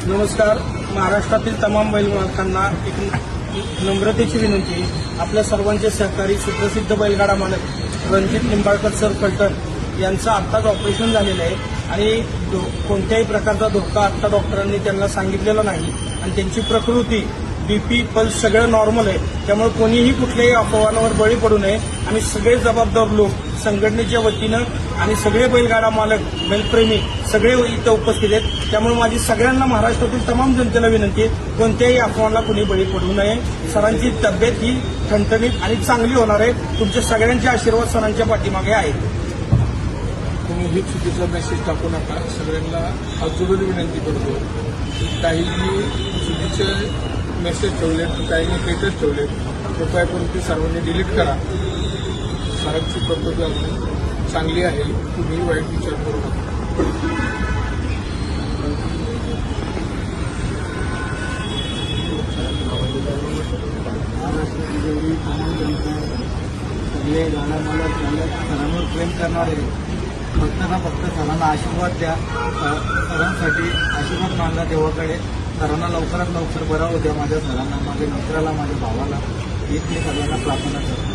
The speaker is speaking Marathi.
नमस्कार. महाराष्ट्रातील तमाम बैल मालकांना एक नम्रतेची विनंती. आपल्या सर्वांचे सहकारी सुप्रसिद्ध बैलगाडा मालक रणजित निंबाळकर सर फलटण यांचं आत्ताच ऑपरेशन झालेलं आहे आणि कोणत्याही प्रकारचा धोका आत्ता डॉक्टरांनी त्यांना सांगितलेला नाही आणि त्यांची प्रकृती बीपी पल्स सगळं नॉर्मल आहे. त्यामुळे कोणीही कुठल्याही अफवांवर बळी पडू नये. आम्ही सगळे जबाबदार लोक संघटनेच्या वतीनं आणि सगळे बैलगाडा मालक बैलप्रेमी सगळे इथं उपस्थित आहेत. त्यामुळे माझी सगळ्यांना महाराष्ट्रातील तमाम जनतेला विनंती आहे, कोणत्याही अफवांना कुणी बळी पडू नये. सरांची तब्येत ही ठणठणीत आणि चांगली होणार आहे. तुमच्या सगळ्यांचे आशीर्वाद सरांच्या पाठीमागे आहेत. कोणीही चुकीचा मेसेज टाकू नका. सगळ्यांना हात जोडून विनंती करतो. काहींनी चुकीचे मेसेज ठेवले, काहींनी स्टेटस ठेवले. कृपया करून ते सर्वांनी डिलीट करा. सरांची प्रकृती चांगली आहे, तुम्ही वाईट विचार करू नका. सगळे गाडा मालक सरांवर प्रेम करणारे फक्त ना फक्त सरांना आशीर्वाद द्या. सरांसाठी आशीर्वाद मागला देवाकडे. सरांना लवकरात लवकर बरा होऊ द्या. माझ्या सरांना, माझ्या मित्राला, माझ्या भावाला हीच मी सगळ्यांना प्रार्थना करतो.